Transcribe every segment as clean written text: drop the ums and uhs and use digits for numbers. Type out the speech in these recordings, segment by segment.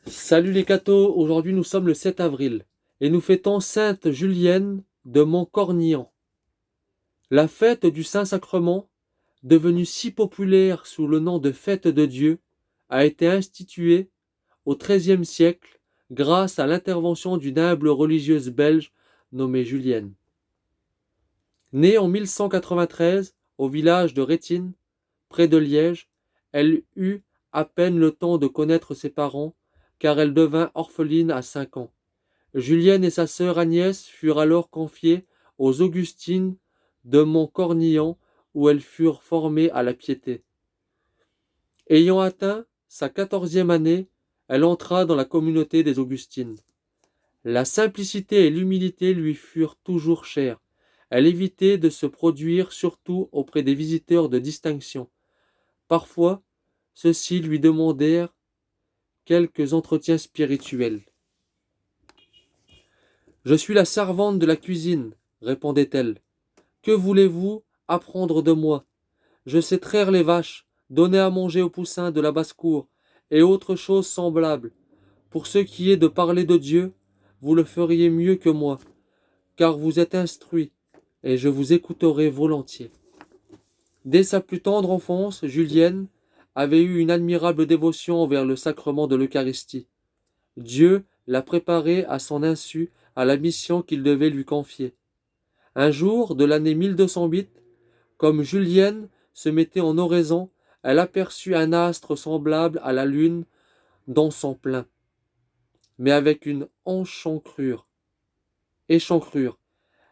Salut les cathos, aujourd'hui nous sommes le 7 avril et nous fêtons Sainte Julienne de Montcornillan. La fête du Saint-Sacrement, devenue si populaire sous le nom de fête de Dieu, a été instituée au XIIIe siècle grâce à l'intervention d'une humble religieuse belge nommée Julienne. Née en 1193 au village de Rétine, près de Liège, elle eut à peine le temps de connaître ses parents car elle devint orpheline à 5 ans. Julienne et sa sœur Agnès furent alors confiées aux Augustines de Montcornillan où elles furent formées à la piété. Ayant atteint sa 14e année, elle entra dans la communauté des Augustines. La simplicité et l'humilité lui furent toujours chères. Elle évitait de se produire surtout auprès des visiteurs de distinction. Parfois, ceux-ci lui demandèrent quelques entretiens spirituels. Je suis la servante de la cuisine, répondait-elle. Que voulez-vous apprendre de moi? Je sais traire les vaches, donner à manger aux poussins de la basse-cour, et autres choses semblables. Pour ce qui est de parler de Dieu, vous le feriez mieux que moi, car vous êtes instruit, et je vous écouterai volontiers. Dès sa plus tendre enfance, Julienne avait eu une admirable dévotion envers le sacrement de l'Eucharistie. Dieu l'a préparée à son insu à la mission qu'il devait lui confier. Un jour de l'année 1208, comme Julienne se mettait en oraison, elle aperçut un astre semblable à la lune dans son plein, mais avec une échancrure.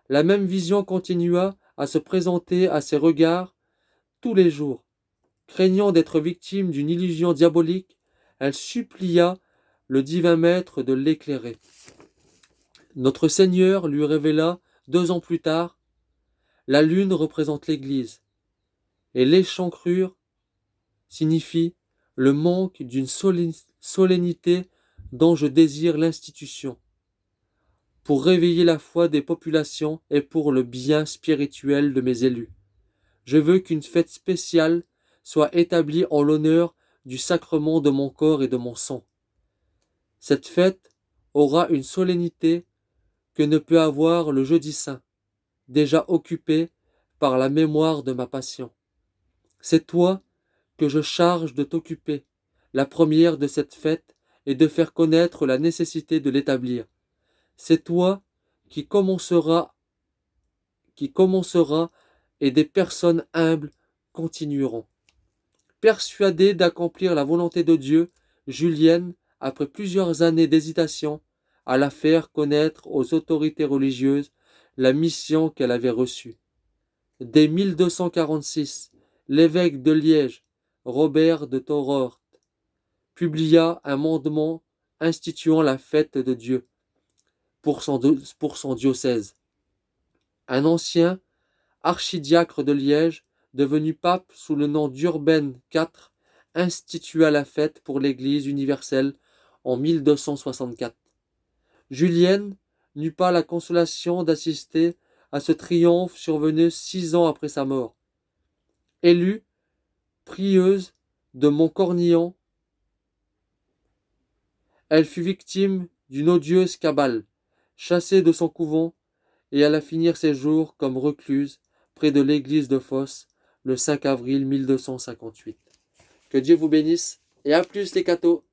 La même vision continua à se présenter à ses regards tous les jours. Craignant d'être victime d'une illusion diabolique, elle supplia le divin maître de l'éclairer. Notre Seigneur lui révéla 2 ans plus tard: la lune représente l'Église, et l'échancrure signifie le manque d'une solennité dont je désire l'institution, pour réveiller la foi des populations et pour le bien spirituel de mes élus. Je veux qu'une fête spéciale soit établie en l'honneur du sacrement de mon corps et de mon sang. Cette fête aura une solennité que ne peut avoir le jeudi saint, déjà occupé par la mémoire de ma passion. C'est toi que je charge de t'occuper. La première de cette fête est de faire connaître la nécessité de l'établir. C'est toi qui commencera et des personnes humbles continueront. Persuadée d'accomplir la volonté de Dieu, Julienne, après plusieurs années d'hésitation, alla faire connaître aux autorités religieuses la mission qu'elle avait reçue. Dès 1246, l'évêque de Liège, Robert de Thorort, publia un mandement instituant la fête de Dieu pour son diocèse. Un ancien archidiacre de Liège, devenu pape sous le nom d'Urbain IV, institua la fête pour l'Église universelle en 1264. Julienne n'eut pas la consolation d'assister à ce triomphe survenu 6 ans après sa mort. Élue prieuse de Montcornillan, elle fut victime d'une odieuse cabale, chassée de son couvent, et alla finir ses jours comme recluse près de l'église de Fosse le 5 avril 1258. Que Dieu vous bénisse et à plus les cathos.